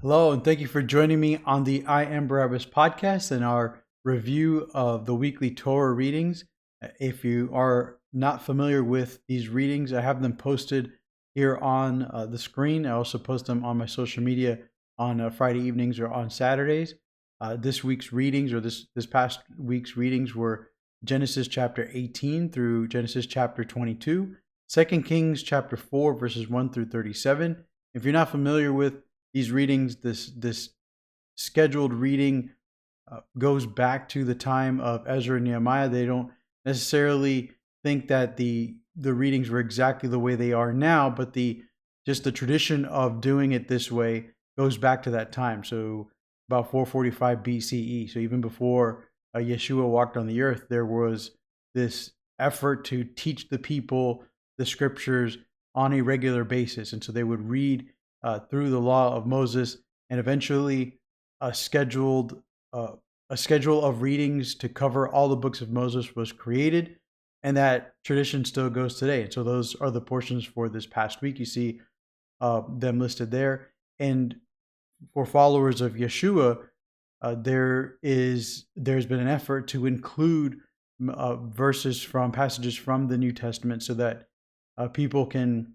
Hello, and thank you for joining me on the I Am Barabbas podcast and our review of the weekly Torah readings. If you are not familiar with these readings, I have them posted here on the screen. I also post them on my social media on Friday evenings or on Saturdays. This week's readings, or this past week's readings, were Genesis chapter 18 through Genesis chapter 22, 2 Kings chapter 4, verses 1 through 37. If you're not familiar with these readings, this scheduled reading goes back to the time of Ezra and Nehemiah. They don't necessarily think that the readings were exactly the way they are now, but the tradition of doing it this way goes back to that time. So about 445 BCE. So even before Yeshua walked on the earth, there was this effort to teach the people the scriptures on a regular basis, and so they would read through the law of Moses, and eventually a schedule of readings to cover all the books of Moses was created, and that tradition still goes today. And so those are the portions for this past week. You see them listed there. And for followers of Yeshua, there's been an effort to include passages from the New Testament, so that people can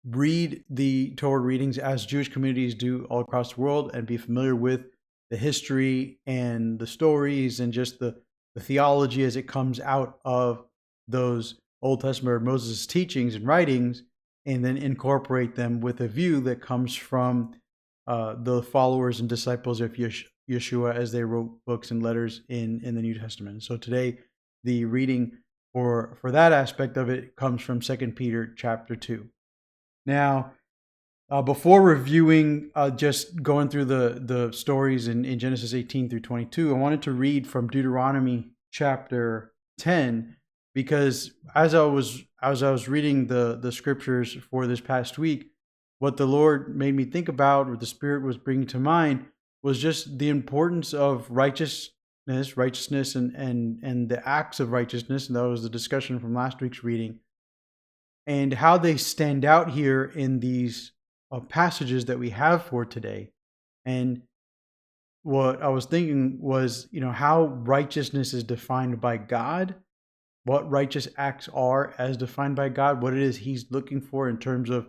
read the Torah readings as Jewish communities do all across the world and be familiar with the history and the stories and just the theology as it comes out of those Old Testament or Moses' teachings and writings, and then incorporate them with a view that comes from the followers and disciples of Yeshua as they wrote books and letters in the New Testament. So today, the reading for that aspect of it comes from 2 Peter chapter 2. Now, before reviewing, just going through the stories in Genesis 18 through 22, I wanted to read from Deuteronomy chapter 10, because as I was reading the scriptures for this past week, what the Lord made me think about, or the Spirit was bringing to mind, was just the importance of righteousness, and the acts of righteousness. And that was the discussion from last week's reading, and how they stand out here in these passages that we have for today. And what I was thinking was, how righteousness is defined by God, what righteous acts are as defined by God, what it is He's looking for in terms of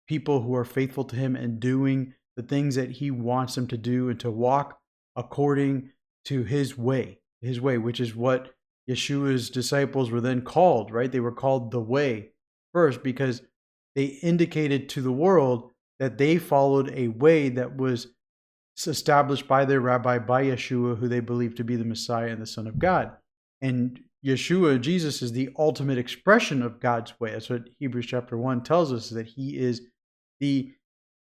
people who are faithful to Him and doing the things that He wants them to do, and to walk according to His way, which is what Yeshua's disciples were then called, right? They were called the way first, because they indicated to the world that they followed a way that was established by their rabbi, by Yeshua, who they believed to be the Messiah and the Son of God. And Yeshua, Jesus, is the ultimate expression of God's way. That's what Hebrews chapter 1 tells us, that He is the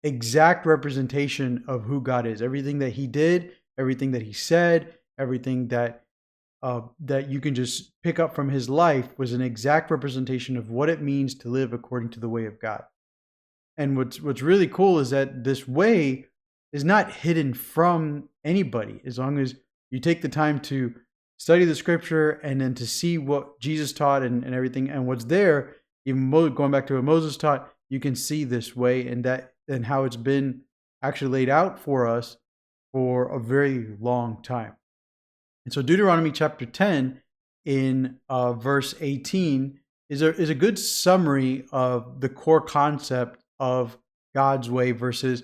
exact representation of who God is. Everything that He did, everything that He said, everything that you can just pick up from His life was an exact representation of what it means to live according to the way of God. And what's really cool is that this way is not hidden from anybody, as long as you take the time to study the scripture and then to see what Jesus taught and everything, and what's there. Even going back to what Moses taught, you can see this way, and how it's been actually laid out for us for a very long time. And so Deuteronomy chapter 10 in verse 18 is a good summary of the core concept of God's way versus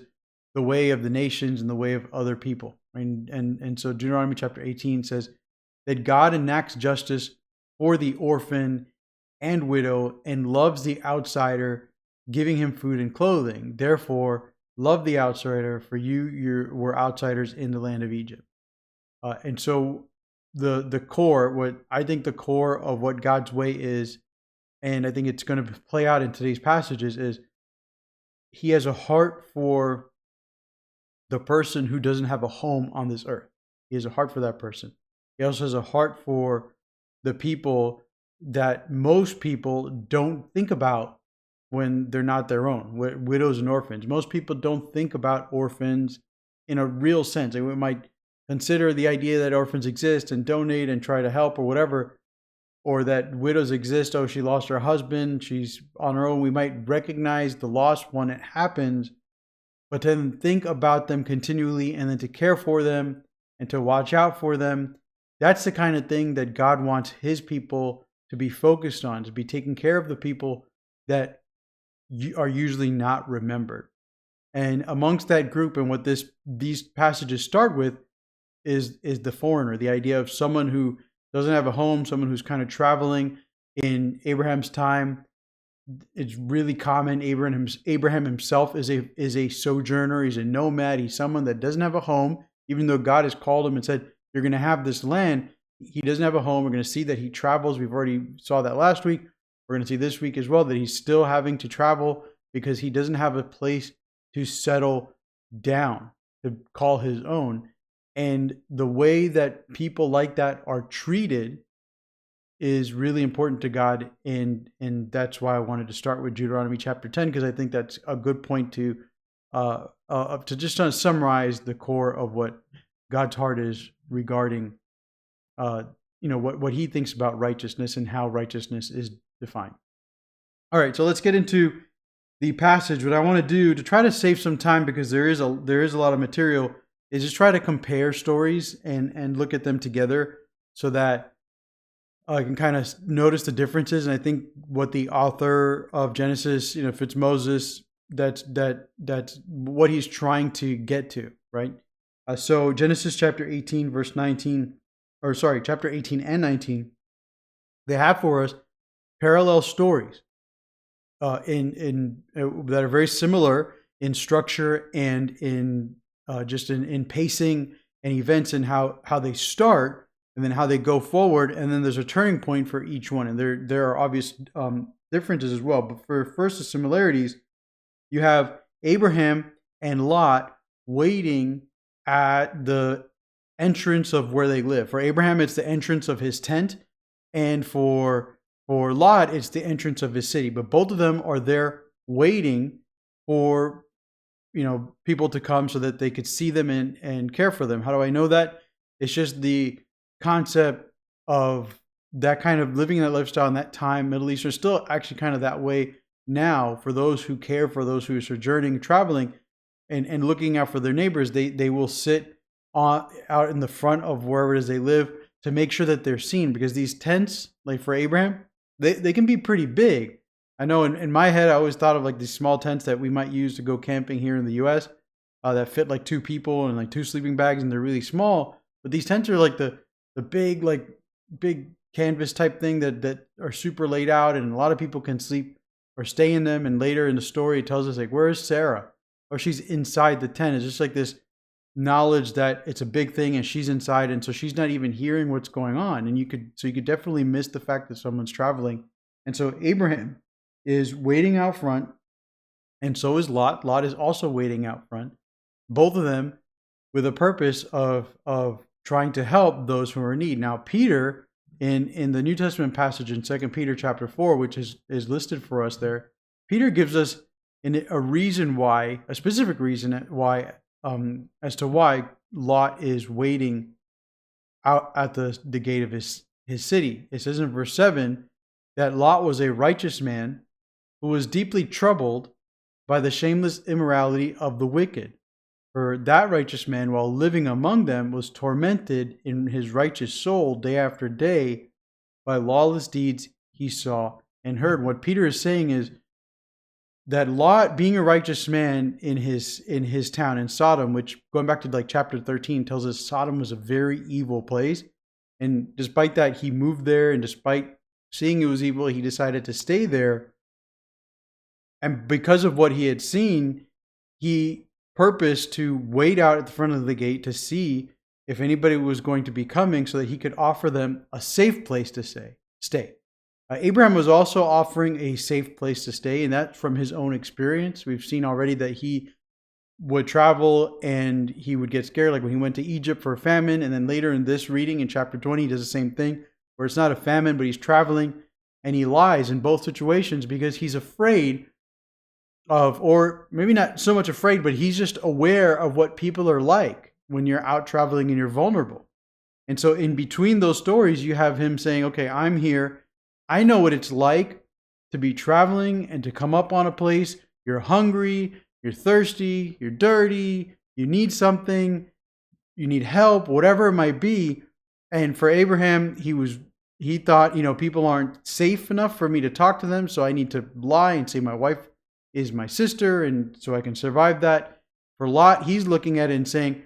the way of the nations and the way of other people. And so Deuteronomy chapter 18 says that God enacts justice for the orphan and widow and loves the outsider, giving him food and clothing. Therefore, love the outsider, for you were outsiders in the land of Egypt. And so the core of what God's way is, and I think it's going to play out in today's passages, is He has a heart for the person who doesn't have a home on this earth. He has a heart for that person. He also has a heart for the people that most people don't think about when they're not their own, widows and orphans. Most people don't think about orphans in a real sense. They might consider the idea that orphans exist and donate and try to help or whatever, or that widows exist. Oh, she lost her husband, she's on her own. We might recognize the loss when it happens, but then think about them continually and then to care for them and to watch out for them. That's the kind of thing that God wants his people to be focused on, to be taking care of the people that are usually not remembered. And amongst that group, and what these passages start with is the foreigner, the idea of someone who doesn't have a home, someone who's kind of traveling. In Abraham's time, it's really common. Abraham himself is a sojourner. He's a nomad. He's someone that doesn't have a home, even though God has called him and said, you're going to have this land. He doesn't have a home. We're going to see that he travels. We've already saw that last week. We're going to see this week as well that he's still having to travel because he doesn't have a place to settle down, to call his own. And the way that people like that are treated is really important to God. And that's why I wanted to start with Deuteronomy chapter 10, because I think that's a good point to just kind of summarize the core of what God's heart is regarding what he thinks about righteousness and how righteousness is defined. All right, so let's get into the passage. What I want to do to try to save some time, because there is a lot of material, is just try to compare stories and look at them together so that I can kind of notice the differences. And I think what the author of Genesis, if it's Moses, that's what he's trying to get to, right? So Genesis chapter 18, verse 19, chapter 18 and 19, they have for us parallel stories in that are very similar in structure and in pacing and events, and how they start and then how they go forward, and then there's a turning point for each one, and there are obvious differences as well. But for first the similarities, you have Abraham and Lot waiting at the entrance of where they live. For Abraham, it's the entrance of his tent, and for Lot, it's the entrance of his city. But both of them are there waiting for people to come so that they could see them and care for them. How do I know that? It's just the concept of that kind of living that lifestyle in that time. Middle East are still actually kind of that way now for those who care for those who are sojourning, traveling, and looking out for their neighbors. They will sit out in the front of wherever it is they live to make sure that they're seen, because these tents, like for Abraham, they can be pretty big. I know in my head, I always thought of like these small tents that we might use to go camping here in the U.S. That fit like two people and like two sleeping bags, and they're really small. But these tents are like the big canvas type thing that are super laid out, and a lot of people can sleep or stay in them. And later in the story, it tells us like, where is Sarah? Or she's inside the tent. It's just like this knowledge that it's a big thing and she's inside, and so she's not even hearing what's going on. And you could definitely miss the fact that someone's traveling. And so Abraham is waiting out front, and so is Lot. Lot is also waiting out front. Both of them with a purpose of trying to help those who are in need. Now, Peter, in the New Testament passage in 2 Peter chapter 4, which is listed for us there, Peter gives us a reason why, a specific reason why, as to why Lot is waiting out at the gate of his city. It says in verse 7 that Lot was a righteous man who was deeply troubled by the shameless immorality of the wicked. For that righteous man, while living among them, was tormented in his righteous soul day after day by lawless deeds he saw and heard. What Peter is saying is that Lot, being a righteous man in his town, in Sodom, which going back to like chapter 13 tells us Sodom was a very evil place. And despite that, he moved there, and despite seeing it was evil, he decided to stay there. And because of what he had seen, he purposed to wait out at the front of the gate to see if anybody was going to be coming so that he could offer them a safe place to stay. Abraham was also offering a safe place to stay, and that's from his own experience. We've seen already that he would travel and he would get scared, like when he went to Egypt for a famine. And then later in this reading in chapter 20, he does the same thing, where it's not a famine, but he's traveling, and he lies in both situations because he's afraid of, or maybe not so much afraid, but he's just aware of what people are like when you're out traveling and you're vulnerable. And so in between those stories, you have him saying, okay, I'm here. I know what it's like to be traveling and to come up on a place. You're hungry. you're thirsty, you're dirty, you need something, you need help, whatever it might be. And for Abraham, he thought, people aren't safe enough for me to talk to them, so I need to lie and say my wife is my sister, and so I can survive that. For Lot, he's looking at it and saying,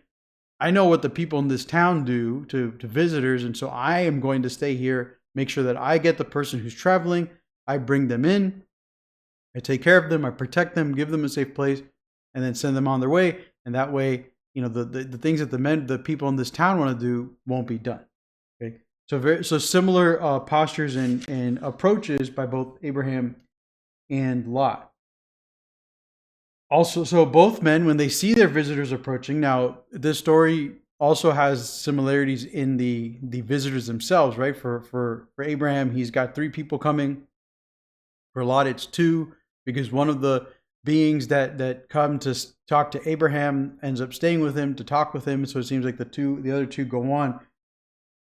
I know what the people in this town do to visitors, and so I am going to stay here, make sure that I get the person who's traveling, I bring them in, I take care of them, I protect them, give them a safe place, and then send them on their way. And that way, the things that the people in this town want to do won't be done. Okay, so similar postures and approaches by both Abraham and Lot. Also, so both men, when they see their visitors approaching, now this story also has similarities in the visitors themselves, right? For Abraham, he's got 3 people coming. For Lot, it's 2, because one of the beings that come to talk to Abraham ends up staying with him to talk with him. So it seems like the other 2 go on.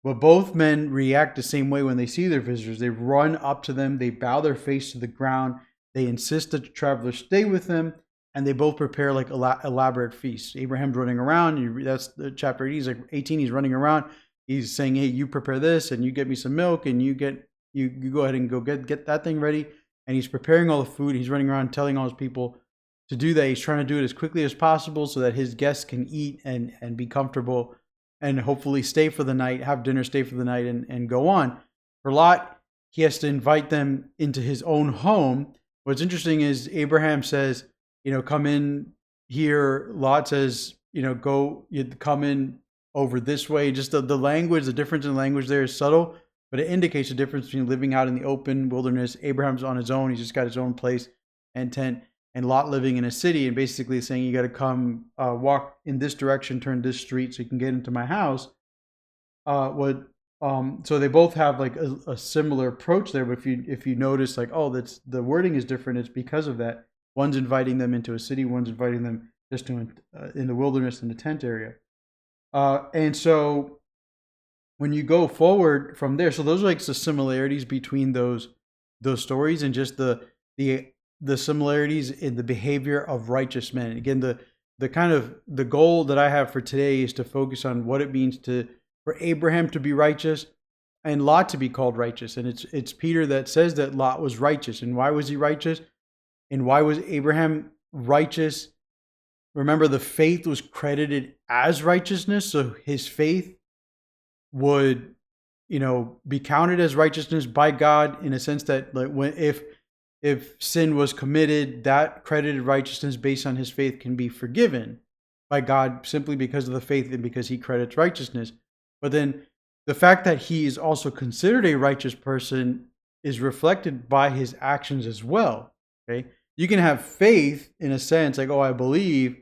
But both men react the same way when they see their visitors. They run up to them, they bow their face to the ground, they insist that the travelers stay with them, and they both prepare like elaborate feasts. Abraham's running around. That's the chapter 18. He's like 18. He's running around. He's saying, "Hey, you prepare this, and you get me some milk, and you go ahead and go get that thing ready." And he's preparing all the food. He's running around telling all his people to do that. He's trying to do it as quickly as possible so that his guests can eat and be comfortable, and hopefully stay for the night, have dinner, stay for the night, and go on. For Lot, he has to invite them into his own home. What's interesting is Abraham says, come in here. Lot says, you come in over this way. Just the language, the difference in language there is subtle, but it indicates the difference between living out in the open wilderness. Abraham's on his own. He's just got his own place and tent, and Lot living in a city and basically saying, you got to come walk in this direction, turn this street so you can get into my house. So they both have like a similar approach there. But if you notice, like, that's the wording is different, it's because of that. One's inviting them into a city, one's inviting them just to in the wilderness in the tent area. And so when you go forward from there, so those are like the similarities between those stories, and just the similarities in the behavior of righteous men. Again, the kind of the goal that I have for today is to focus on what it means for Abraham to be righteous and Lot to be called righteous. And it's Peter that says that Lot was righteous. And why was he righteous? And why was Abraham righteous? Remember, the faith was credited as righteousness, so his faith would, be counted as righteousness by God, in a sense that, like, if sin was committed, that credited righteousness based on his faith can be forgiven by God simply because of the faith and because he credits righteousness. But then the fact that he is also considered a righteous person is reflected by his actions as well. Okay, you can have faith in a sense, like, I believe,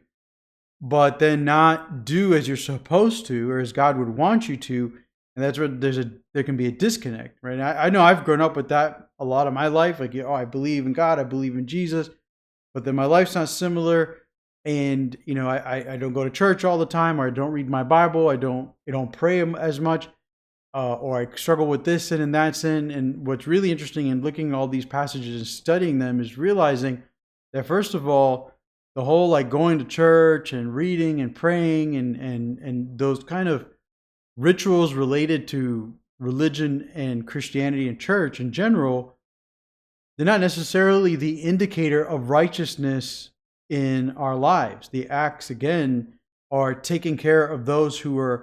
but then not do as you're supposed to or as God would want you to, and that's where there can be a disconnect, right? I know I've grown up with that a lot of my life, like, I believe in God, I believe in Jesus, but then my life's not similar, and I don't go to church all the time, or I don't read my Bible, I don't pray as much, or I struggle with this sin and that sin. And what's really interesting in looking at all these passages and studying them is realizing that, first of all, the whole like going to church and reading and praying and those kind of rituals related to religion and Christianity and church in general, they're not necessarily the indicator of righteousness in our lives. The acts, again, are taking care of those who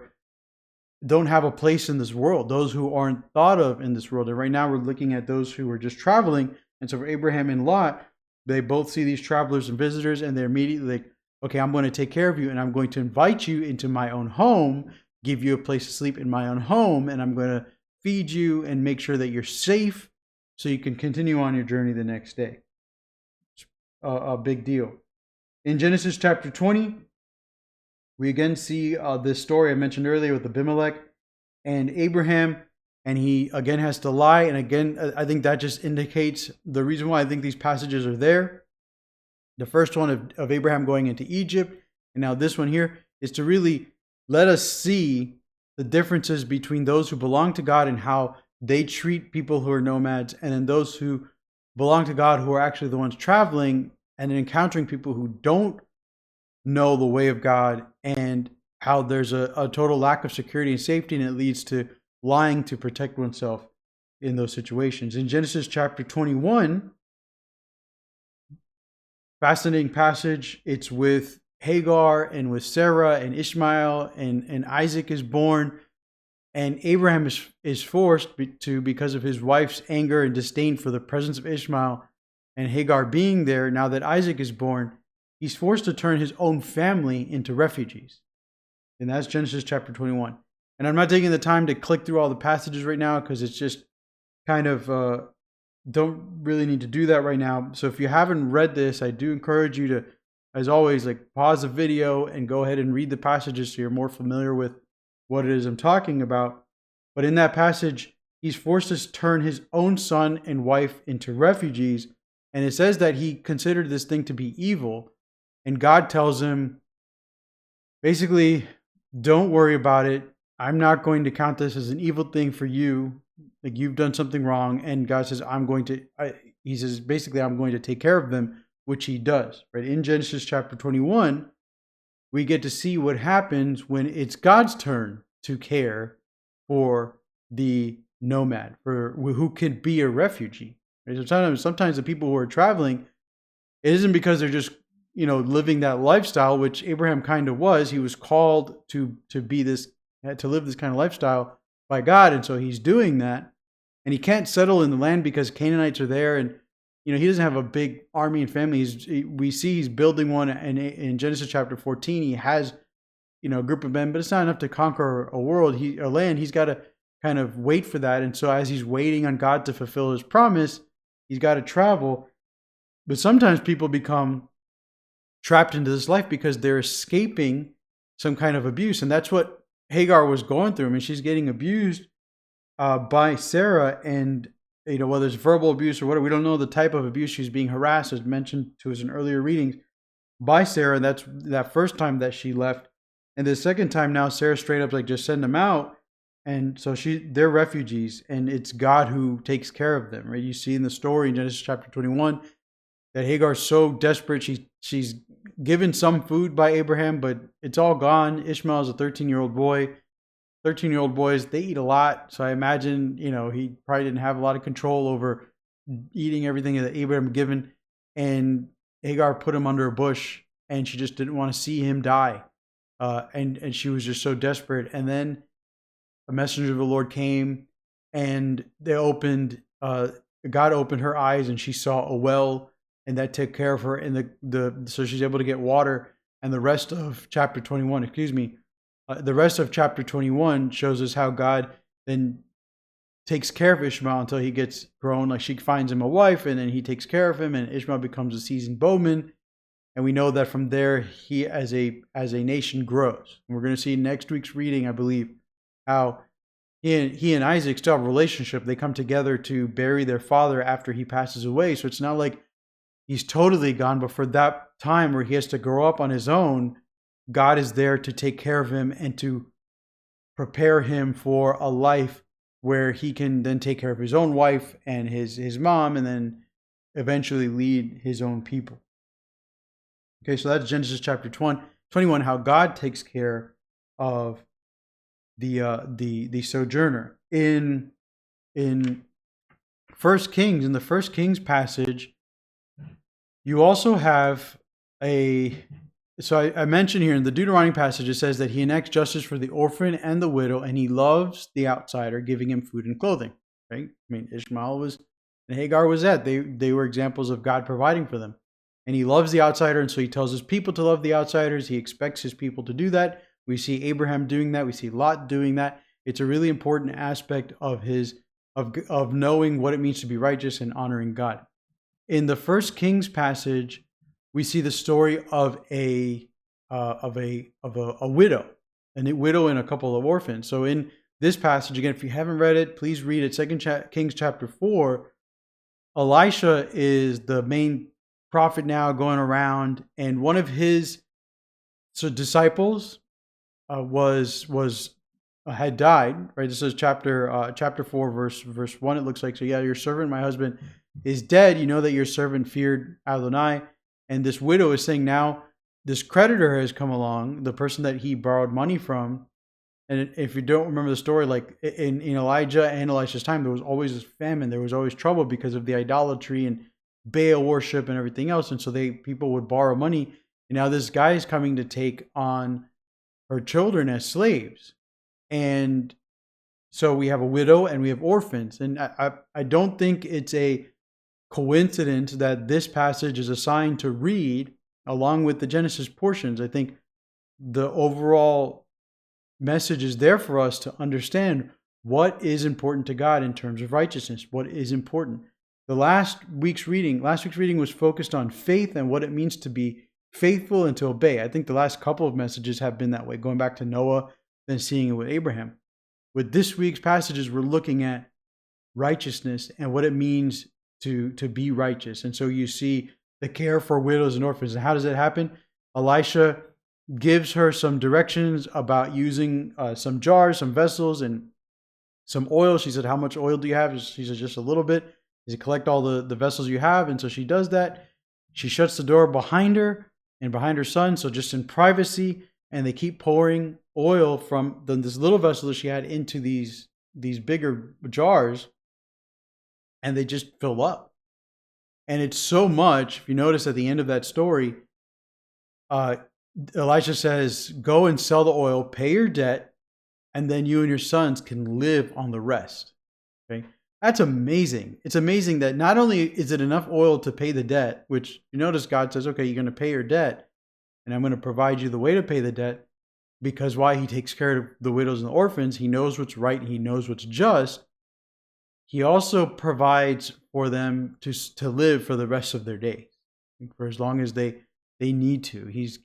don't have a place in this world, those who aren't thought of in this world. And right now we're looking at those who are just traveling. And so for Abraham and Lot, they both see these travelers and visitors, and they're immediately like, okay, I'm going to take care of you, and I'm going to invite you into my own home, give you a place to sleep in my own home, and I'm going to feed you and make sure that you're safe so you can continue on your journey the next day. It's a big deal. In Genesis chapter 20, we again see this story I mentioned earlier with Abimelech and Abraham, and he again has to lie. And again, I think that just indicates the reason why I think these passages are there. The first one of Abraham going into Egypt, and now this one here, is to really let us see the differences between those who belong to God and how they treat people who are nomads, and then those who belong to God who are actually the ones traveling, and encountering people who don't know the way of God, and how there's a total lack of security and safety, and it leads to lying to protect oneself in those situations. In Genesis chapter 21, fascinating passage. It's with Hagar and with Sarah and Ishmael, and Isaac is born. And Abraham is forced to, because of his wife's anger and disdain for the presence of Ishmael and Hagar being there, now that Isaac is born, he's forced to turn his own family into refugees. And that's Genesis chapter 21. And I'm not taking the time to click through all the passages right now because it's just kind of, don't really need to do that right now. So if you haven't read this, I do encourage you to, as always, like pause the video and go ahead and read the passages so you're more familiar with what it is I'm talking about. But in that passage, he's forced to turn his own son and wife into refugees. And it says that he considered this thing to be evil. And God tells him, basically, don't worry about it. I'm not going to count this as an evil thing for you. Like, you've done something wrong. And God says, he says, basically, I'm going to take care of them, which he does. Right? In Genesis chapter 21, we get to see what happens when it's God's turn to care for the nomad, for who could be a refugee. Right? Sometimes the people who are traveling, it isn't because they're just, living that lifestyle, which Abraham kind of was. He was called to live this kind of lifestyle by God, and so he's doing that. And he can't settle in the land because Canaanites are there, and he doesn't have a big army and family. We see he's building one, and in Genesis chapter 14, he has, a group of men, but it's not enough to conquer a land. He's got to kind of wait for that. And so as he's waiting on God to fulfill his promise, he's got to travel. But sometimes people become trapped into this life because they're escaping some kind of abuse. And that's what Hagar was going through. I mean, she's getting abused by Sarah, and whether it's verbal abuse or whatever, we don't know the type of abuse. She's being harassed, as mentioned to us in earlier readings, by Sarah. That's that first time that she left. And the second time now, Sarah straight up just send them out. And so they're refugees, and it's God who takes care of them, right? You see in the story in Genesis chapter 21 that Hagar's so desperate. She's given some food by Abraham, but it's all gone. Ishmael is a 13-year-old boy. 13-year-old boys, they eat a lot. So I imagine, he probably didn't have a lot of control over eating everything that Abraham had given. And Hagar put him under a bush, and she just didn't want to see him die. And she was just so desperate. And then a messenger of the Lord came, and God opened her eyes, and she saw a well, and that took care of her. And so she's able to get water. And the rest of chapter 21, the rest of chapter 21 shows us how God then takes care of Ishmael until he gets grown. Like, she finds him a wife, and then he takes care of him, and Ishmael becomes a seasoned bowman. And we know that from there, he as a nation grows. And we're going to see in next week's reading, I believe, how he and Isaac still have a relationship. They come together to bury their father after he passes away. So it's not like he's totally gone, but for that time where he has to grow up on his own, God is there to take care of him and to prepare him for a life where he can then take care of his own wife and his mom, and then eventually lead his own people. Okay, so that's Genesis chapter 21, how God takes care of the sojourner. In the First Kings passage, you also have so I mentioned here in the Deuteronomy passage, it says that he enacts justice for the orphan and the widow, and he loves the outsider, giving him food and clothing. Right? I mean, Ishmael and Hagar was that. They were examples of God providing for them. And he loves the outsider, and so he tells his people to love the outsiders. He expects his people to do that. We see Abraham doing that. We see Lot doing that. It's a really important aspect of of knowing what it means to be righteous and honoring God. In the First Kings passage, we see the story of a widow, widow and a couple of orphans. So in this passage, again, if you haven't read it, please read it. 2 Kings chapter 4. Elisha is the main prophet now going around, and one of his disciples had died. Right, this is chapter 4, verse 1. It looks like, so yeah, your servant, my husband, is dead. You know that your servant feared Adonai, And this widow is saying now this creditor has come along, the person that he borrowed money from. And if you don't remember the story, like in Elijah and Elisha's time, there was always this famine. There was always trouble because of the idolatry and Baal worship and everything else. And so people would borrow money. And now this guy is coming to take on her children as slaves. And so we have a widow and we have orphans. And I don't think it's a coincidence that this passage is assigned to read along with the Genesis portions. I think the overall message is there for us to understand what is important to God in terms of righteousness, what is important. Last week's reading was focused on faith and what it means to be faithful and to obey. I think the last couple of messages have been that way, going back to Noah, then seeing it with Abraham. With this week's passages, we're looking at righteousness and what it means to be righteous. And so you see the care for widows and orphans. And how does that happen? Elisha gives her some directions about using some jars, some vessels, and some oil. She said, how much oil do you have? She said, just a little bit. He said, collect all the vessels you have. And so she does that. She shuts the door behind her and behind her son, so just in privacy. And they keep pouring oil from this little vessel that she had into these bigger jars, and they just fill up. And it's so much. If you notice at the end of that story, Elisha says, go and sell the oil, pay your debt, and then you and your sons can live on the rest. Okay? That's amazing. It's amazing that not only is it enough oil to pay the debt, which you notice God says, okay, you're going to pay your debt, and I'm going to provide you the way to pay the debt, because why? He takes care of the widows and the orphans. He knows what's right. He knows what's just. He also provides for them to live for the rest of their days, for as long as they need to. He's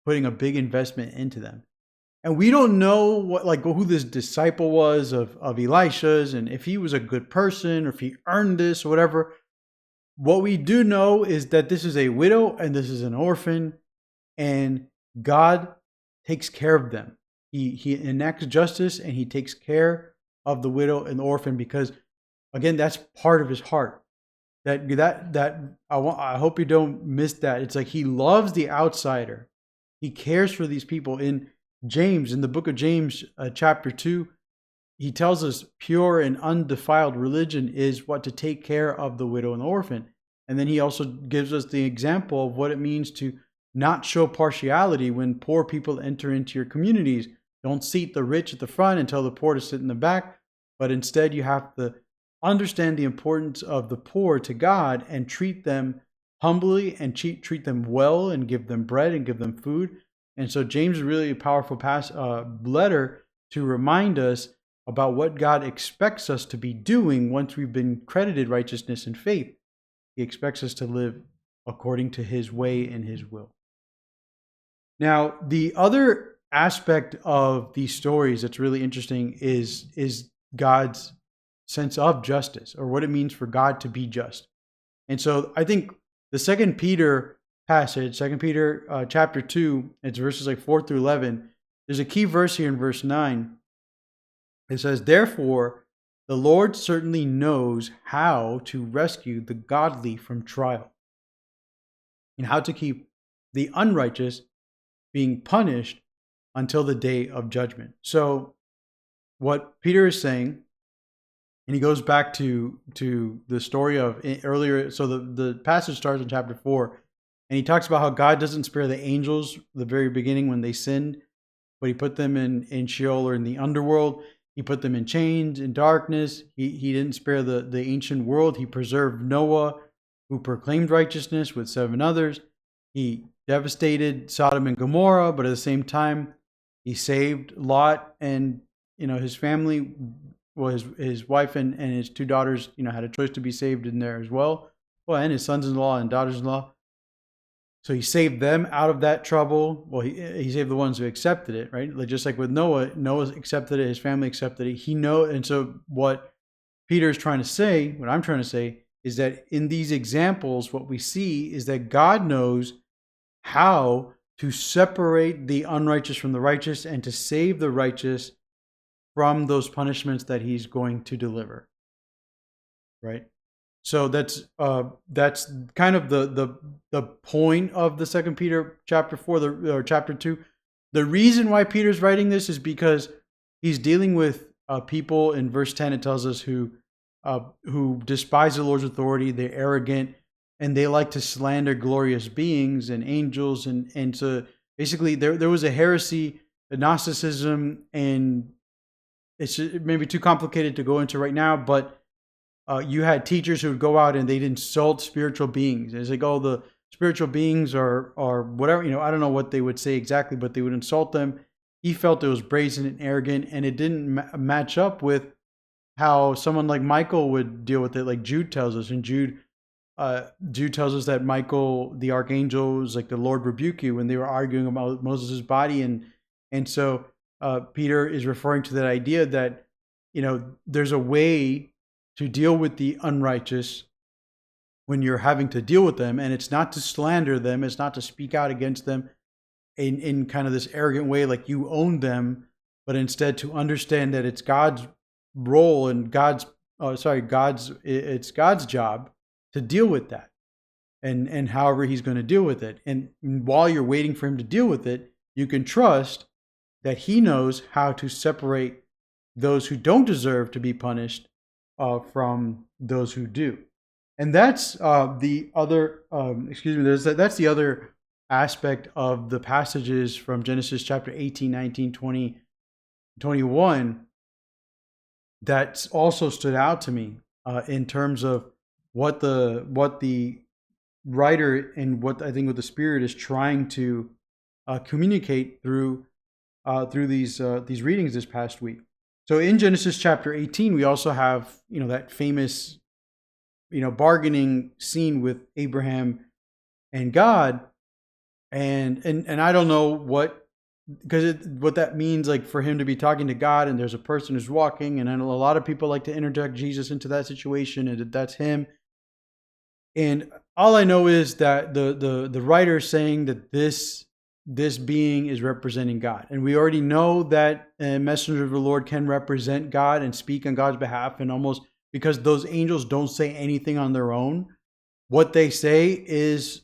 putting a big investment into them. And we don't know who this disciple was of Elisha's, and if he was a good person or if he earned this or whatever. What we do know is that this is a widow and this is an orphan, and God takes care of them. He enacts justice and he takes care of the widow and the orphan, because again, that's part of his heart. I hope you don't miss that. It's like he loves the outsider. He cares for these people. In the book of James, chapter 2, he tells us pure and undefiled religion is what? To take care of the widow and the orphan. And then he also gives us the example of what it means to not show partiality when poor people enter into your communities. Don't seat the rich at the front and tell the poor to sit in the back, but instead you have to understand the importance of the poor to God and treat them humbly and treat them well and give them bread and give them food. And so James is really a powerful letter to remind us about what God expects us to be doing once we've been credited righteousness and faith. He expects us to live according to his way and his will. Now, the other aspect of these stories that's really interesting is God's sense of justice, or what it means for God to be just. And so I think the 2 Peter passage, 2 Peter chapter 2, it's verses 4 through 11. There's a key verse here in verse 9. It says, therefore, the Lord certainly knows how to rescue the godly from trial, and how to keep the unrighteous being punished until the day of judgment. So what Peter is saying, and he goes back to the story of earlier. So the passage starts in chapter 4, and he talks about how God doesn't spare the angels the very beginning when they sinned, but he put them in Sheol, or in the underworld. He put them in chains, in darkness. He didn't spare the ancient world. He preserved Noah, who proclaimed righteousness, with 7 others. He devastated Sodom and Gomorrah, but at the same time, he saved Lot and his family. Well, his wife and his 2 daughters, had a choice to be saved in there as well. Well, and his sons-in-law and daughters-in-law. So he saved them out of that trouble. Well, he saved the ones who accepted it, right? Just like with Noah accepted it, his family accepted it. And so what Peter is trying to say, what I'm trying to say, is that in these examples, what we see is that God knows how to separate the unrighteous from the righteous and to save the righteous from those punishments that he's going to deliver, right? So that's kind of the point of the Second Peter chapter 4 or chapter 2. The reason why Peter's writing this is because he's dealing with people. In verse 10 it tells us who despise the Lord's authority. They're arrogant and they like to slander glorious beings and angels, and so basically there was a heresy, a Gnosticism, and it's maybe too complicated to go into right now, but you had teachers who would go out and they'd insult spiritual beings. It's like, oh, the spiritual beings are whatever, I don't know what they would say exactly, but they would insult them. He felt it was brazen and arrogant, and it didn't match up with how someone like Michael would deal with it, like Jude tells us. And Jude tells us that Michael, the archangel, was like, the Lord rebuke you, when they were arguing about Moses' body. And so Peter is referring to that idea that, there's a way to deal with the unrighteous when you're having to deal with them. And it's not to slander them. It's not to speak out against them in kind of this arrogant way, like you own them, but instead to understand that it's God's role and it's God's job to deal with that. And however he's going to deal with it. And while you're waiting for him to deal with it, you can trust that he knows how to separate those who don't deserve to be punished from those who do. And that's the other, that's the other aspect of the passages from Genesis chapter 18, 19, 20, 21 that also stood out to me in terms of what the writer and what I think what the Spirit is trying to communicate through these readings this past week. So in Genesis chapter 18, we also have, that famous, bargaining scene with Abraham and God. And I don't know what that means, like for him to be talking to God and there's a person who's walking. And I know a lot of people like to interject Jesus into that situation and that's him. And all I know is that the writer is saying that this being is representing God. And we already know that a messenger of the Lord can represent God and speak on God's behalf, and almost because those angels don't say anything on their own, what they say is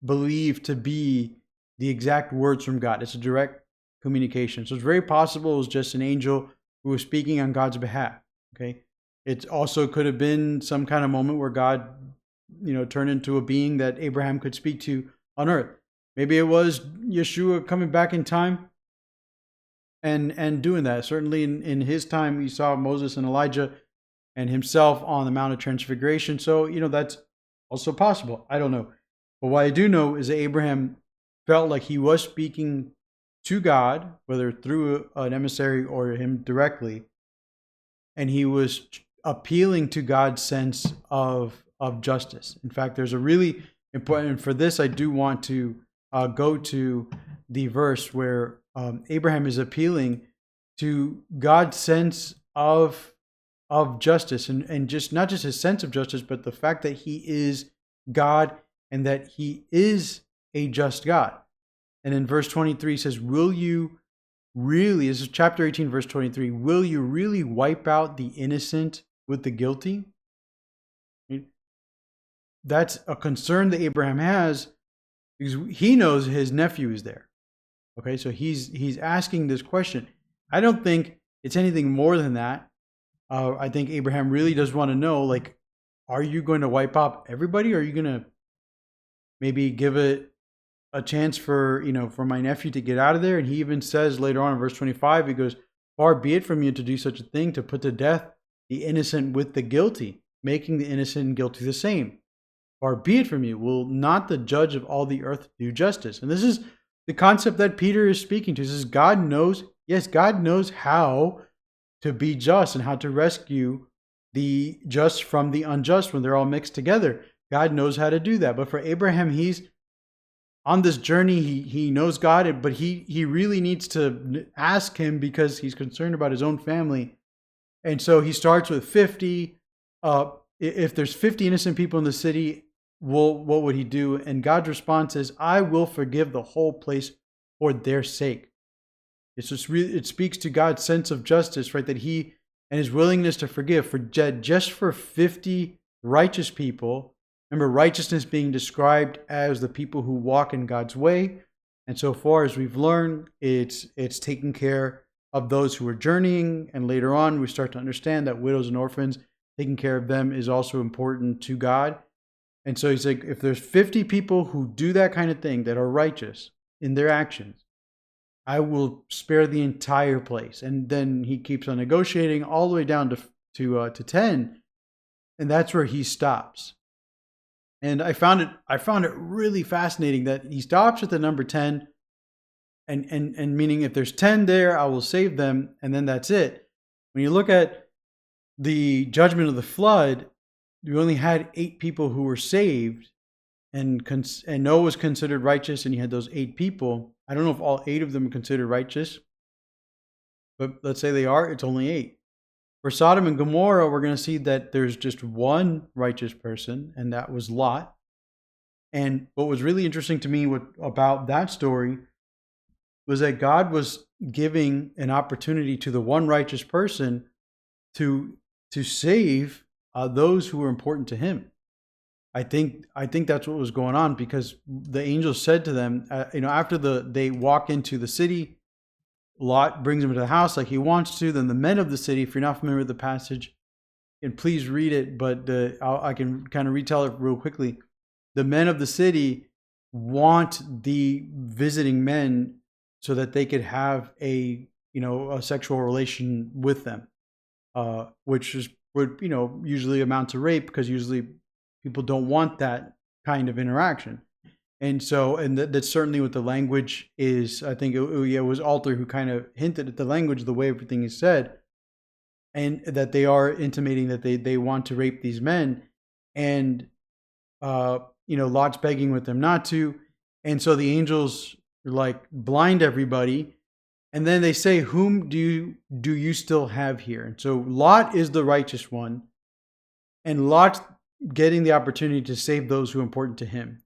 believed to be the exact words from God. It's a direct communication. So it's very possible it was just an angel who was speaking on God's behalf. Okay. It also could have been some kind of moment where God, turned into a being that Abraham could speak to on earth. Maybe it was Yeshua coming back in time and doing that. Certainly in his time, we saw Moses and Elijah and himself on the Mount of Transfiguration. So, that's also possible. I don't know. But what I do know is that Abraham felt like he was speaking to God, whether through an emissary or him directly. And he was appealing to God's sense of justice. In fact, there's a really important, for this, I do want to go to the verse where Abraham is appealing to God's sense of justice, and just not just his sense of justice, but the fact that he is God and that he is a just God. And in verse 23 says, will you really, this is chapter 18, verse 23, will you really wipe out the innocent with the guilty? That's a concern that Abraham has, because he knows his nephew is there. Okay, so he's asking this question. I don't think it's anything more than that. I think Abraham really does want to know, like, are you going to wipe out everybody? Or are you going to maybe give it a chance for my nephew to get out of there? And he even says later on in verse 25, he goes, far be it from you to do such a thing, to put to death the innocent with the guilty, making the innocent and guilty the same. Far be it from you. Will not the judge of all the earth do justice? And this is the concept that Peter is speaking to. He says, God knows how to be just and how to rescue the just from the unjust when they're all mixed together. God knows how to do that. But for Abraham, he's on this journey. He knows God, but he really needs to ask him because he's concerned about his own family. And so he starts with 50. If there's 50 innocent people in the city, what would he do? And God's response is, I will forgive the whole place for their sake. It speaks to God's sense of justice, right? That he and his willingness to forgive just for 50 righteous people. Remember, righteousness being described as the people who walk in God's way. And so far as we've learned, it's taking care of those who are journeying. And later on, we start to understand that widows and orphans, taking care of them is also important to God. And so he's like, if there's 50 people who do that kind of thing that are righteous in their actions, I will spare the entire place. And then he keeps on negotiating all the way down to 10, and that's where he stops. And I found it really fascinating that he stops at the number 10, and meaning if there's 10 there, I will save them, and then that's it. When you look at the judgment of the flood, you only had 8 people who were saved, and Noah was considered righteous, and you had those 8 people. I don't know if all 8 of them are considered righteous, but let's say they are, it's only 8. For Sodom and Gomorrah, we're going to see that there's just one righteous person, and that was Lot. And what was really interesting to me about that story was that God was giving an opportunity to the one righteous person to save those who were important to him. I think that's what was going on, because the angel said to them, after they walk into the city, Lot brings him to the house like he wants to. Then the men of the city, if you're not familiar with the passage, and please read it, but I can kind of retell it real quickly. The men of the city want the visiting men so that they could have a sexual relation with them, which would usually amount to rape, because usually people don't want that kind of interaction. And so, that's certainly what the language is. I think it was Alter who kind of hinted at the language, the way everything is said, and that they are intimating that they want to rape these men. And, Lot's begging with them not to. And so the angels blind everybody. And then they say, whom do you still have here? And so Lot is the righteous one. And Lot's getting the opportunity to save those who are important to him.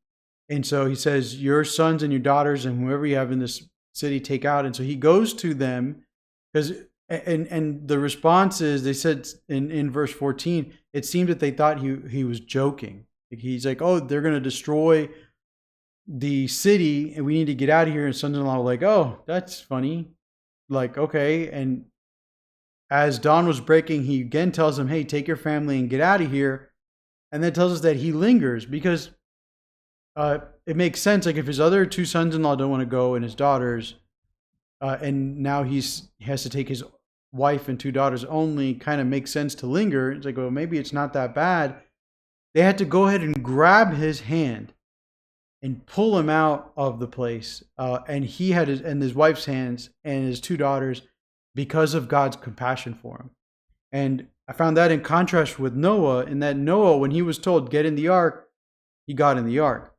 And so he says, your sons and your daughters and whoever you have in this city, take out. And so he goes to them, and the response is, they said in verse 14, it seemed that they thought he was joking. He's like, oh, they're going to destroy the city and we need to get out of here. And sons-in-law were like, oh, that's funny. Like, okay. And as dawn was breaking, he again tells them, hey, take your family and get out of here. And then tells us that he lingers because it makes sense. Like, if his other 2 sons-in-law don't want to go and his daughters, and now he has to take his wife and 2 daughters only, kind of makes sense to linger. It's like, well, maybe it's not that bad. They had to go ahead and grab his hand and pull him out of the place. And he had his wife's hands and his 2 daughters because of God's compassion for him. And I found that in contrast with Noah, in that Noah, when he was told, get in the ark, he got in the ark.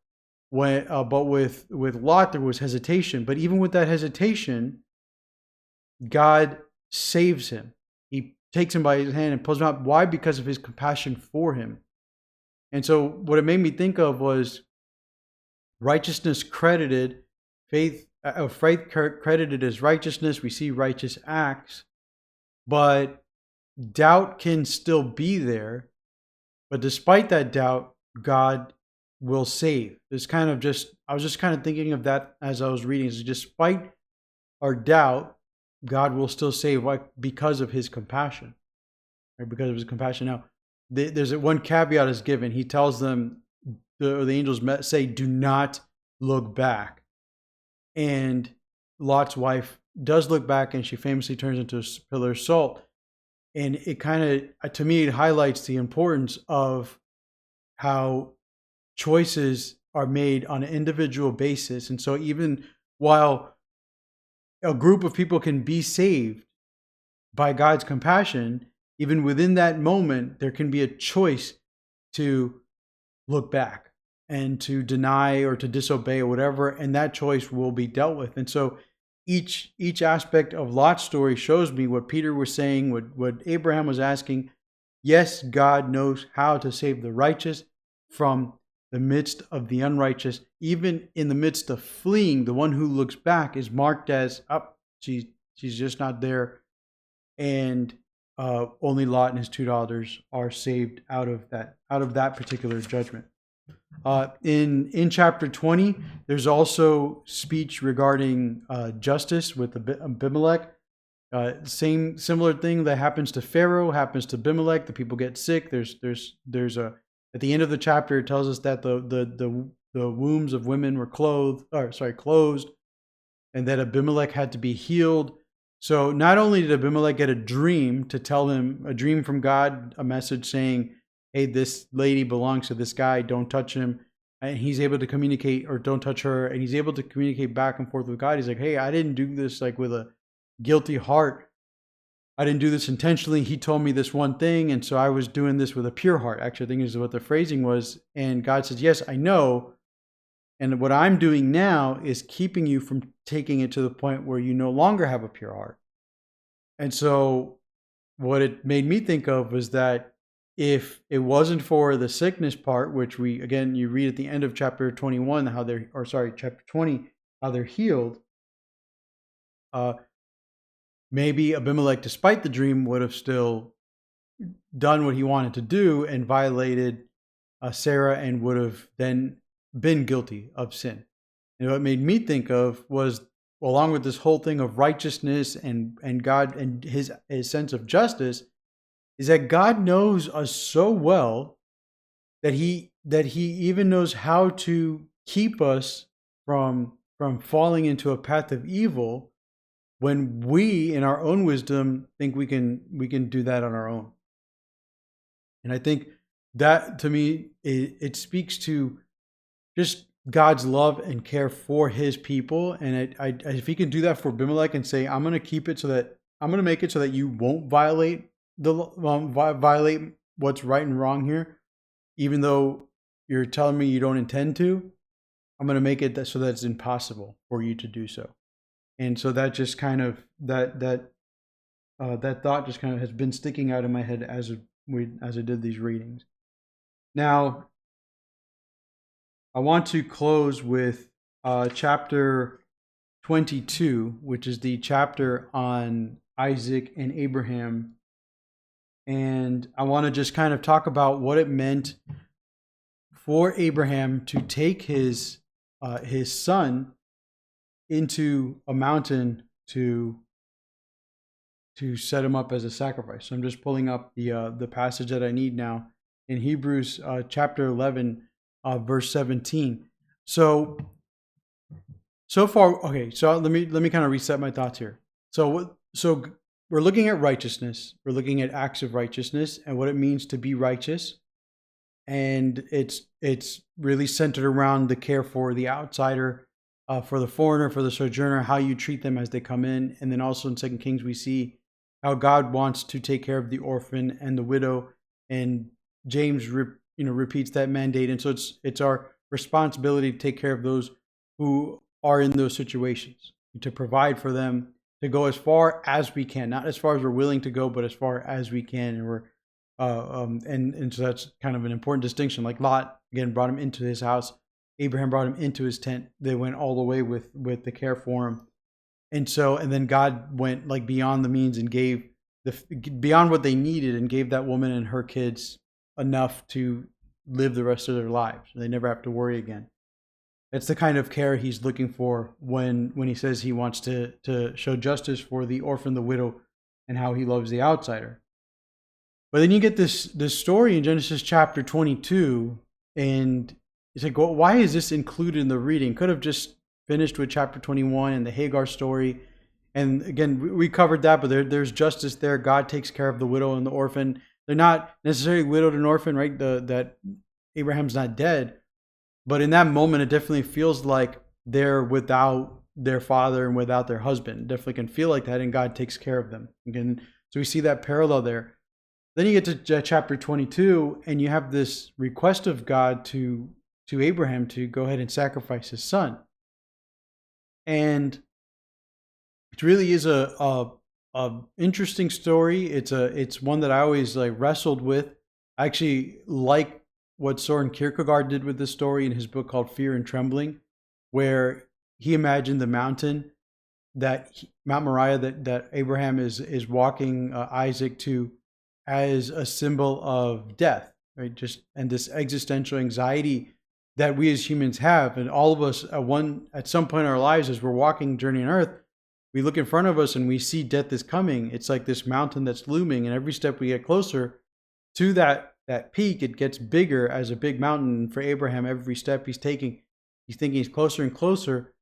But with Lot, there was hesitation. But even with that hesitation, God saves him. He takes him by his hand and pulls him out. Why? Because of his compassion for him. And so what it made me think of was righteousness credited, faith credited as righteousness. We see righteous acts, but doubt can still be there. But despite that doubt, God will save. I was just kind of thinking of that as I was reading. So despite our doubt, God will still save. Why? Because of his compassion. Right? Because of his compassion. Now, there's one caveat is given. He tells them, the angels say, do not look back. And Lot's wife does look back, and she famously turns into a pillar of salt. And it kind of, to me, it highlights the importance of how choices are made on an individual basis. And so even while a group of people can be saved by God's compassion, even within that moment, there can be a choice to look back and to deny or to disobey or whatever, and that choice will be dealt with. And so each aspect of Lot's story shows me what Peter was saying, what Abraham was asking. Yes, God knows how to save the righteous from the midst of the unrighteous. Even in the midst of fleeing, the one who looks back is marked as, she's just not there. And only Lot and his 2 daughters are saved out of that particular judgment. In chapter 20, there's also speech regarding justice with Abimelech. Similar thing that happens to Pharaoh happens to Abimelech. The people get sick. There's a at the end of the chapter, it tells us that the wombs of women were closed, and that Abimelech had to be healed. So not only did Abimelech get a dream to tell him, a dream from God, a message saying, hey, this lady belongs to this guy, don't touch him. And he's able to communicate, or don't touch her. And he's able to communicate back and forth with God. He's like, hey, I didn't do this like with a guilty heart. I didn't do this intentionally. He told me this one thing. And so I was doing this with a pure heart. Actually, I think is what the phrasing was. And God says, yes, I know. And what I'm doing now is keeping you from taking it to the point where you no longer have a pure heart. And so what it made me think of was that if it wasn't for the sickness part, which you read at the end of chapter 21, chapter 20, how they're healed, maybe Abimelech, despite the dream, would have still done what he wanted to do and violated Sarah, and would have then been guilty of sin. And what it made me think of was, along with this whole thing of righteousness and God and his sense of justice, is that God knows us so well that he even knows how to keep us from falling into a path of evil when we, in our own wisdom, think we can do that on our own. And I think that, to me, it speaks to just God's love and care for his people. And if he can do that for Abimelech and say, I'm going to make it so that you won't violate violate what's right and wrong here, even though you're telling me you don't intend to, I'm going to make it so that it's impossible for you to do so. And so that just kind of that thought just kind of has been sticking out in my head as I did these readings. Now, I want to close with chapter 22, which is the chapter on Isaac and Abraham. And I want to just kind of talk about what it meant for Abraham to take his son into a mountain to set him up as a sacrifice. So I'm just pulling up the passage that I need now in Hebrews chapter 11, verse 17. So far, okay. So let me kind of reset my thoughts here. So we're looking at righteousness. We're looking at acts of righteousness and what it means to be righteous. And it's really centered around the care for the outsider, for the foreigner, for the sojourner, how you treat them as they come in. And then also in 2 Kings, we see how God wants to take care of the orphan and the widow. And James repeats that mandate. And so it's our responsibility to take care of those who are in those situations, to provide for them, to go as far as we can, not as far as we're willing to go, but as far as we can. And we're and so that's kind of an important distinction. Like Lot, again, brought him into his house. Abraham brought him into his tent. They went all the way with the care for him. And then God went like beyond the means and gave beyond what they needed, and gave that woman and her kids enough to live the rest of their lives. They never have to worry again. That's the kind of care he's looking for when he says he wants to show justice for the orphan, the widow, and how he loves the outsider. But then you get this story in Genesis chapter 22, and it's like, well, why is this included in the reading? Could have just finished with chapter 21 and the Hagar story. And again, we covered that, but there's justice there. God takes care of the widow and the orphan. They're not necessarily widowed and orphan, right? That Abraham's not dead. But in that moment, it definitely feels like they're without their father and without their husband. It definitely can feel like that, and God takes care of them. Again, so we see that parallel there. Then you get to chapter 22, and you have this request of God to Abraham to go ahead and sacrifice his son. And it really is a interesting story. It's one that I always wrestled with. I actually like what Soren Kierkegaard did with this story in his book called Fear and Trembling, where he imagined the mountain Mount Moriah that Abraham is walking Isaac to as a symbol of death, right? Just and this existential anxiety that we as humans have, and all of us at some point in our lives, as we're walking journey on earth, we look in front of us and we see death is coming. It's like this mountain that's looming, and every step we get closer to that peak, it gets bigger as a big mountain. And for Abraham, every step he's taking, he's thinking he's closer and closer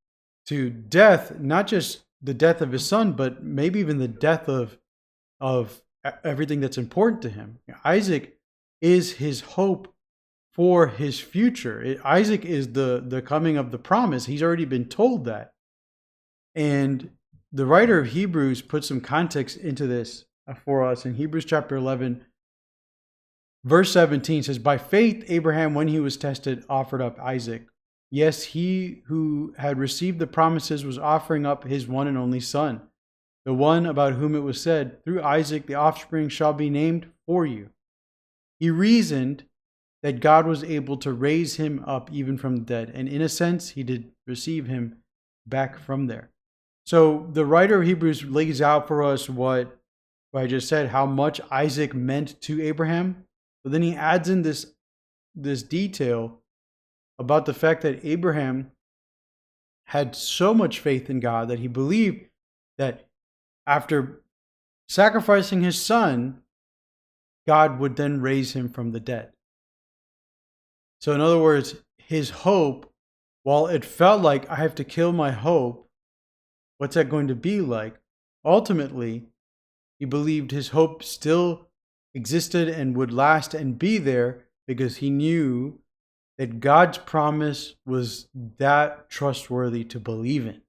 to death, not just the death of his son, but maybe even the death of everything that's important to him. Isaac is his hope for his future. Isaac is the coming of the promise. He's already been told that. And the writer of Hebrews put some context into this for us. In Hebrews chapter 11, verse 17 says, "By faith, Abraham, when he was tested, offered up Isaac. Yes, he who had received the promises was offering up his one and only son, the one about whom it was said, 'Through Isaac the offspring shall be named for you.' He reasoned that God was able to raise him up even from the dead, and in a sense, he did receive him back from there." So the writer of Hebrews lays out for us what I just said, how much Isaac meant to Abraham. But then he adds in this detail about the fact that Abraham had so much faith in God that he believed that after sacrificing his son, God would then raise him from the dead. So in other words, his hope, while it felt like I have to kill my hope, what's that going to be like? Ultimately, he believed his hope still existed and would last and be there because he knew that God's promise was that trustworthy to believe in.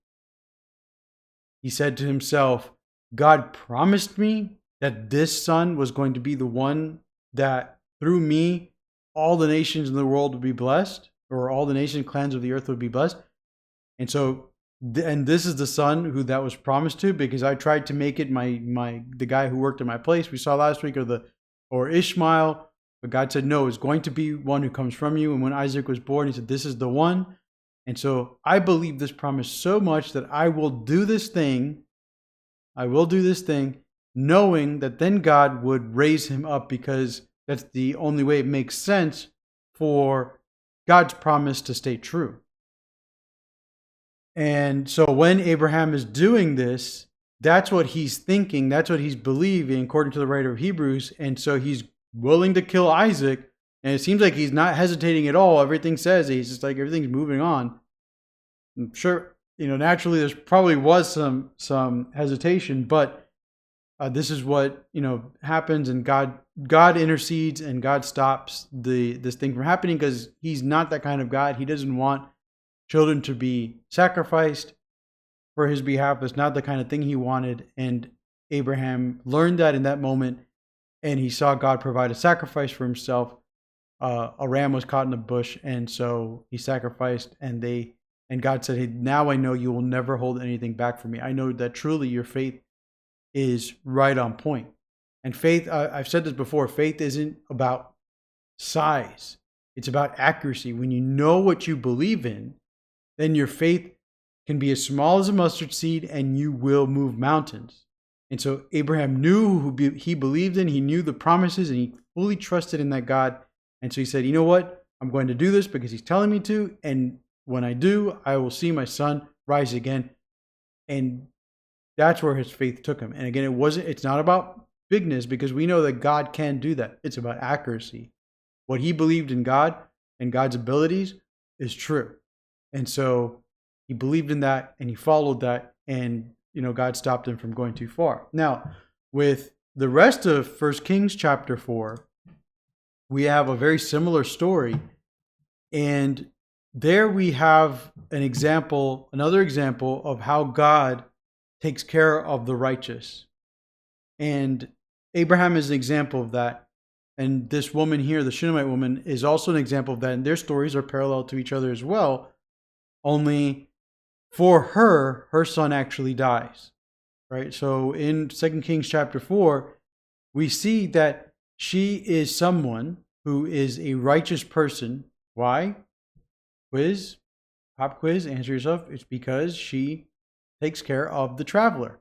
He said to himself, God promised me that this son was going to be the one that through me, all the nations in the world would be blessed, or all the nation clans of the earth would be blessed. And so, and this is the son who that was promised to, because I tried to make it the guy who worked in my place. We saw last week, or Ishmael. But God said, no, it's going to be one who comes from you. And when Isaac was born, he said, this is the one. And so I believe this promise so much that I will do this thing. Knowing that then God would raise him up, because that's the only way it makes sense for God's promise to stay true. And so when Abraham is doing this, that's what he's thinking. That's what he's believing, according to the writer of Hebrews. And so he's willing to kill Isaac, and it seems like he's not hesitating at all. Everything says he's just like, everything's moving on. I'm sure, naturally there's probably was some hesitation, but this is what happens, and God intercedes, and God stops this thing from happening, because he's not that kind of God. He doesn't want children to be sacrificed for his behalf. It's not the kind of thing he wanted, and Abraham learned that in that moment. And he saw God provide a sacrifice for himself. A ram was caught in a bush, and so he sacrificed. And God said, "Hey, now I know you will never hold anything back from me. I know that truly your faith is right on point." And faith, I've said this before, faith isn't about size; it's about accuracy. When you know what you believe in, then your faith can be as small as a mustard seed, and you will move mountains. And so Abraham knew who he believed in. He knew the promises, and he fully trusted in that God. And so he said, you know what? I'm going to do this because he's telling me to. And when I do, I will see my son rise again. And that's where his faith took him. And again, it's not about bigness, because we know that God can do that. It's about accuracy. What he believed in God and God's abilities is true. And so he believed in that, and he followed that, and God stopped him from going too far. Now, with the rest of 1 Kings chapter 4, we have a very similar story. And there we have another example of how God takes care of the righteous. And Abraham is an example of that. And this woman here, the Shunammite woman, is also an example of that. And their stories are parallel to each other as well. Only for her son actually dies, right? So in 2 Kings chapter 4, we see that she is someone who is a righteous person. Why? Pop quiz, answer yourself. It's because she takes care of the traveler.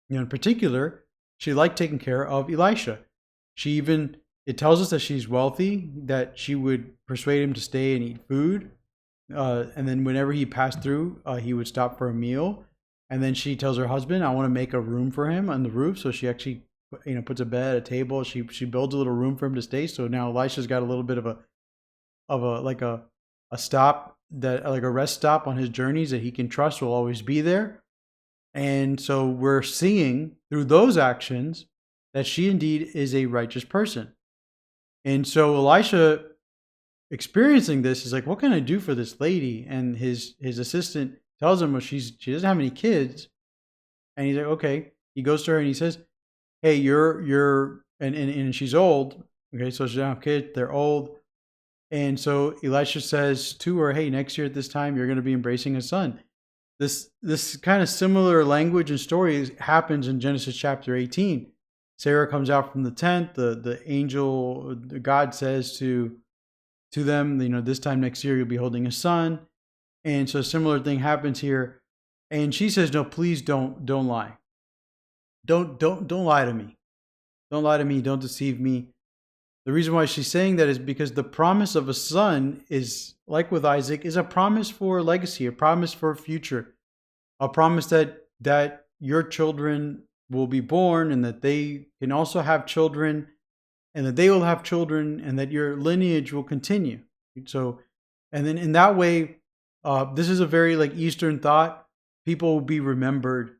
In particular, she liked taking care of Elisha. It tells us that she's wealthy, that she would persuade him to stay and eat food. And then whenever he passed through, he would stop for a meal. And then she tells her husband, I want to make a room for him on the roof. So she actually, puts a bed, a table. She builds a little room for him to stay. So now Elisha's got a little bit of a stop, that like a rest stop on his journeys that he can trust will always be there. And so we're seeing through those actions that she indeed is a righteous person. And so Elisha, experiencing this, is like, what can I do for this lady? And his assistant tells him, well, she doesn't have any kids. And he's like, okay. He goes to her and he says, hey, you're and she's old. Okay, so she doesn't have kids, they're old. And so Elisha says to her, hey, next year at this time, you're going to be embracing a son. This kind of similar language and story happens in Genesis chapter 18. Sarah comes out from the tent. The angel, God says to them, this time next year you'll be holding a son. And so a similar thing happens here. And she says, no, please don't lie. Don't lie to me. Don't lie to me. Don't deceive me. The reason why she's saying that is because the promise of a son is, like with Isaac, is a promise for legacy, a promise for a future, a promise that your children will be born and that they can also have children and that they will have children and that your lineage will continue. So, and then in that way, this is a very like Eastern thought. People will be remembered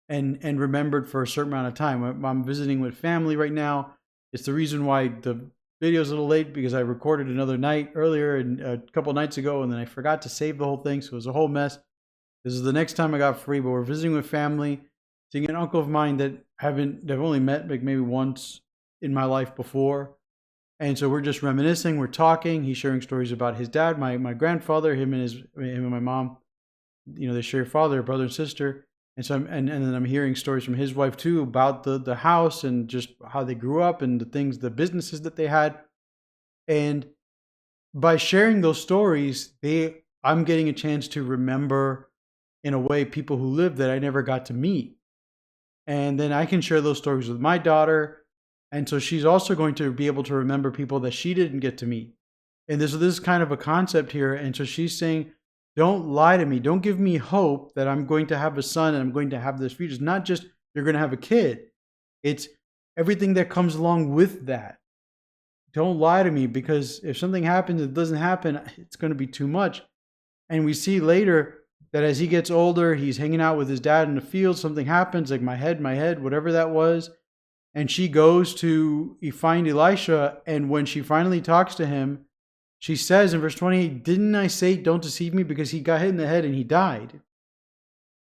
and remembered for a certain amount of time. I'm visiting with family right now. It's the reason why the video is a little late, because I recorded another night earlier and a couple nights ago, and then I forgot to save the whole thing. So it was a whole mess. This is the next time I got free, but we're visiting with family, seeing an uncle of mine that I've only met like maybe once in my life before. And so we're just reminiscing, we're talking. He's sharing stories about his dad, my grandfather, him and my mom. They share a father, a brother and sister. And so and then I'm hearing stories from his wife too about the house and just how they grew up and the businesses that they had. And by sharing those stories, I'm getting a chance to remember in a way people who lived that I never got to meet. And then I can share those stories with my daughter. And so she's also going to be able to remember people that she didn't get to meet. And this is kind of a concept here. And so she's saying, don't lie to me. Don't give me hope that I'm going to have a son and I'm going to have this future. It's not just you're going to have a kid. It's everything that comes along with that. Don't lie to me, because if something happens, it doesn't happen, it's going to be too much. And we see later that as he gets older, he's hanging out with his dad in the field. Something happens, like my head, whatever that was. And she goes to find Elisha. And when she finally talks to him, she says in verse 28, didn't I say don't deceive me? Because he got hit in the head and he died.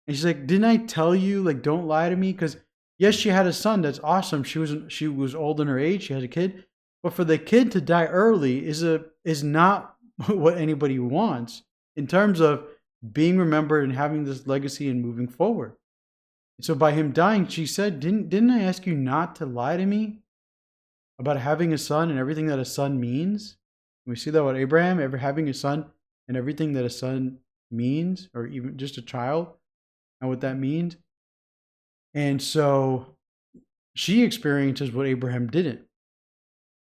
And she's like, didn't I tell you, like, don't lie to me? Because yes, she had a son. That's awesome. She was old in her age. She had a kid. But for the kid to die early is not what anybody wants in terms of being remembered and having this legacy and moving forward. And so by him dying, she said, didn't I ask you not to lie to me about having a son and everything that a son means? We see that with Abraham, ever having a son and everything that a son means, or even just a child and what that means. And so she experiences what Abraham didn't.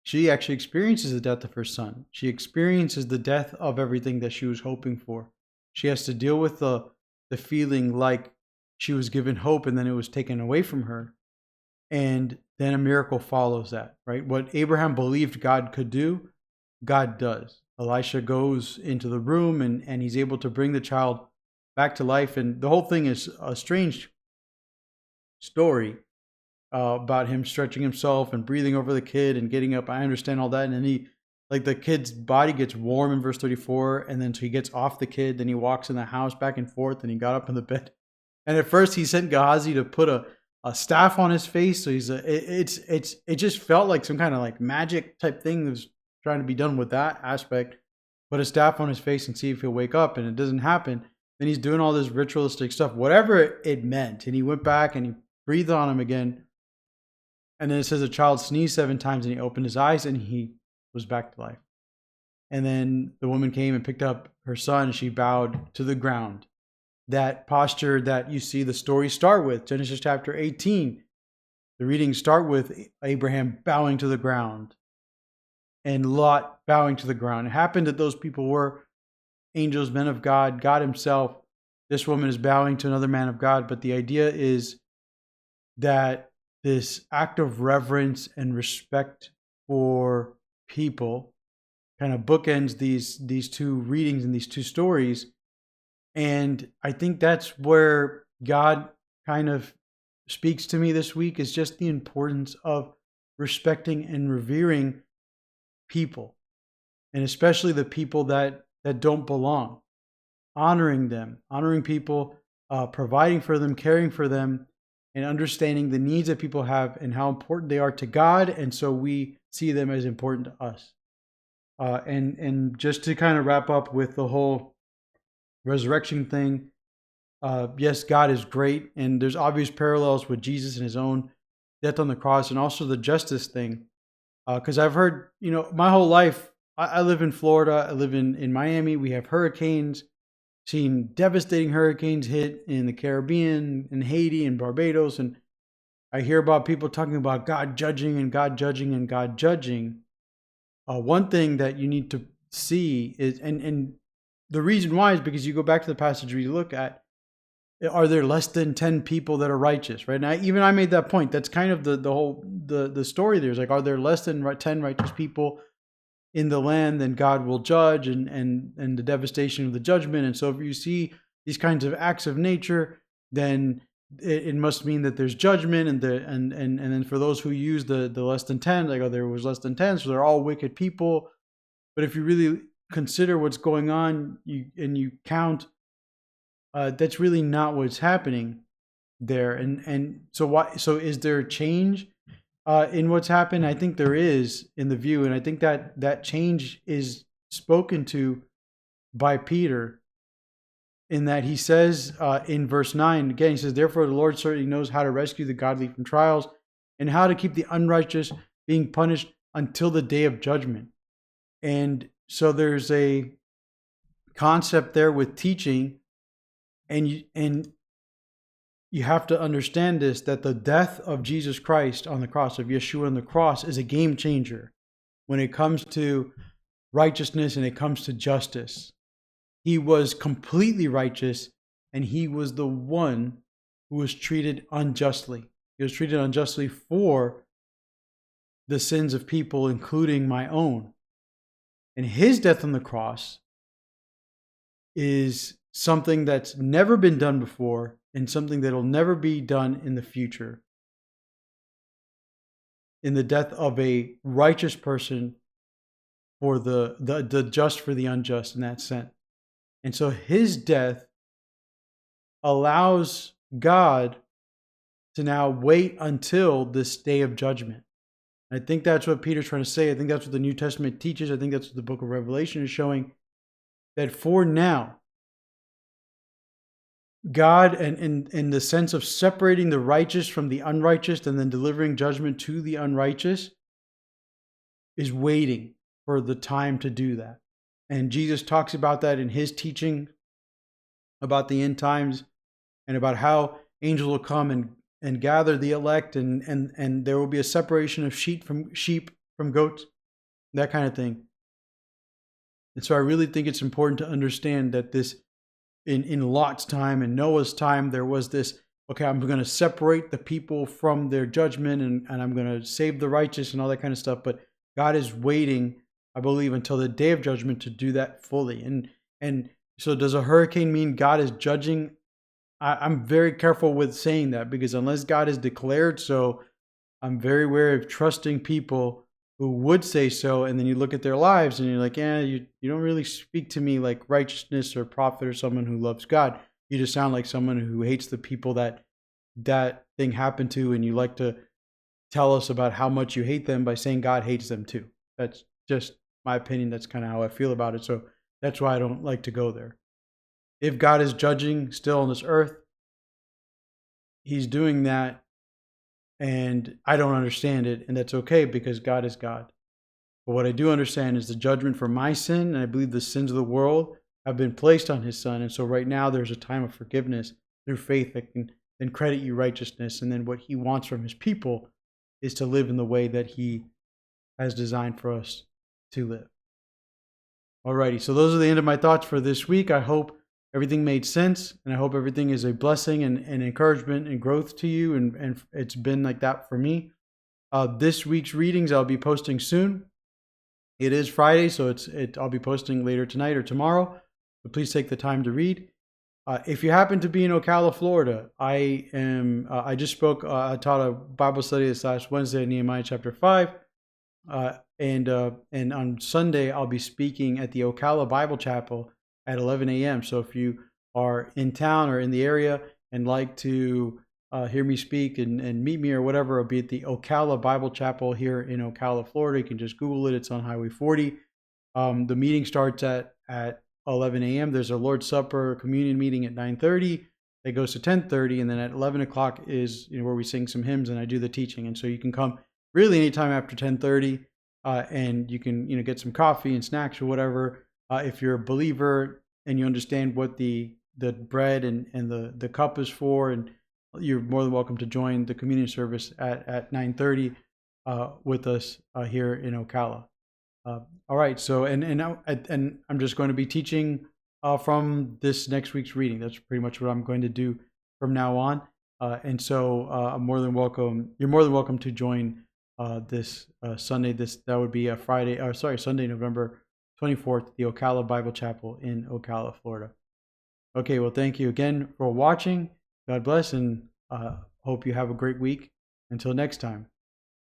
She actually experiences the death of her son. She experiences the death of everything that she was hoping for. She has to deal with the feeling like she was given hope and then it was taken away from her. And then a miracle follows that, right? What Abraham believed God could do, God does. Elisha goes into the room and he's able to bring the child back to life. And the whole thing is a strange story about him stretching himself and breathing over the kid and getting up. I understand all that. And then the kid's body gets warm in verse 34. And then so he gets off the kid. Then he walks in the house back and forth and he got up in the bed. And at first he sent Gehazi to put a staff on his face. So it just felt like some kind of like magic type thing that was trying to be done with that aspect. Put a staff on his face and see if he'll wake up, and it doesn't happen. Then he's doing all this ritualistic stuff, whatever it meant. And he went back and he breathed on him again. And then it says the child sneezed 7 times and he opened his eyes and he was back to life. And then the woman came and picked up her son and she bowed to the ground. that posture that you see the story start with. Genesis chapter 18. The readings start with Abraham bowing to the ground and Lot bowing to the ground. It happened that those people were angels, men of God, God himself. This woman is bowing to another man of God. But the idea is that this act of reverence and respect for people kind of bookends these two readings and these two stories. And I think that's where God kind of speaks to me this week, is just the importance of respecting and revering people, and especially the people that don't belong, honoring them, honoring people, providing for them, caring for them, and understanding the needs that people have and how important they are to God. And so we see them as important to us. And just to kind of wrap up with the whole resurrection thing, yes, God is great, and there's obvious parallels with Jesus and his own death on the cross, and also the justice thing. Because I've heard, my whole life, I live in Florida, I live in Miami, we have hurricanes, seen devastating hurricanes hit in the Caribbean, in Haiti, and Barbados, and I hear about people talking about God judging and God judging and God judging. One thing that you need to see is, and the reason why is because you go back to the passage we look at, are there less than 10 people that are righteous, right? And I made that point. That's kind of the whole story there. Is like, are there less than 10 righteous people in the land, then God will judge, and the devastation of the judgment. And so if you see these kinds of acts of nature, then it must mean that there's judgment. And then for those who use the less than 10, like, oh, there was less than 10, so they're all wicked people. But if you really consider what's going on, you count, that's really not what's happening there. And so is there a change in what's happened? I think there is in the view, and I think that change is spoken to by Peter, in that he says in verse 9, again, he says, therefore the Lord certainly knows how to rescue the godly from trials, and how to keep the unrighteous being punished until the day of judgment. And so there's a concept there with teaching, and you have to understand this, that the death of Jesus Christ on the cross, of Yeshua on the cross, is a game changer when it comes to righteousness and it comes to justice. He was completely righteous, and he was the one who was treated unjustly. He was treated unjustly for the sins of people, including my own. And his death on the cross is something that's never been done before, and something that'll never be done in the future. In the death of a righteous person for the just for the unjust, in that sense. And so his death allows God to now wait until this day of judgment. I think that's what Peter's trying to say. I think that's what the New Testament teaches. I think that's what the book of Revelation is showing, that for now, God, and in the sense of separating the righteous from the unrighteous and then delivering judgment to the unrighteous, is waiting for the time to do that. And Jesus talks about that in his teaching about the end times, and about how angels will come and gather the elect, and there will be a separation of sheep from goats, that kind of thing. And so I really think it's important to understand that this, in Lot's time and Noah's time, there was this, okay, I'm going to separate the people from their judgment, and I'm going to save the righteous and all that kind of stuff. But God is waiting, I believe, until the day of judgment to do that fully. And so does a hurricane mean God is judging? I'm very careful with saying that, because unless God is declared so, I'm very wary of trusting people who would say so, and then you look at their lives and you're like, you don't really speak to me like righteousness or prophet or someone who loves God. You just sound like someone who hates the people that thing happened to, and you like to tell us about how much you hate them by saying God hates them too. That's just my opinion. That's kind of how I feel about it. So that's why I don't like to go there. If God is judging still on this earth, he's doing that, and I don't understand it, and that's okay, because God is God. But what I do understand is the judgment for my sin, and I believe the sins of the world, have been placed on his son. And so right now there's a time of forgiveness through faith that can then credit you righteousness. And then what he wants from his people is to live in the way that he has designed for us to live. Alrighty, so those are the end of my thoughts for this week. I hope everything made sense, and I hope everything is a blessing and encouragement and growth to you, and it's been like that for me. This week's readings I'll be posting soon. It is Friday, so I'll be posting later tonight or tomorrow. So please take the time to read. If you happen to be in Ocala, Florida, I just spoke. I taught a Bible study this last Wednesday, Nehemiah chapter 5, and on Sunday I'll be speaking at the Ocala Bible Chapel at 11 a.m. So if you are in town or in the area and like to hear me speak and meet me or whatever, I'll be at the Ocala Bible Chapel here in Ocala, Florida. You can just Google it. It's on Highway 40. The meeting starts at 11 a.m. There's a Lord's Supper communion meeting at 9:30. It goes to 10:30, and then at 11 o'clock is where we sing some hymns and I do the teaching. And so you can come really anytime after 10:30, and you can get some coffee and snacks or whatever. If you're a believer and you understand what the bread and the cup is for, and you're more than welcome to join the communion service at 9:30 with us here in Ocala. All right, so and I'm just going to be teaching from this next week's reading. That's pretty much what I'm going to do from now on. And so I'm more than welcome. You're more than welcome to join this Sunday. That would be a Sunday, November 24th, the Ocala Bible Chapel in Ocala, Florida. Okay, well, thank you again for watching. God bless, and hope you have a great week. Until next time.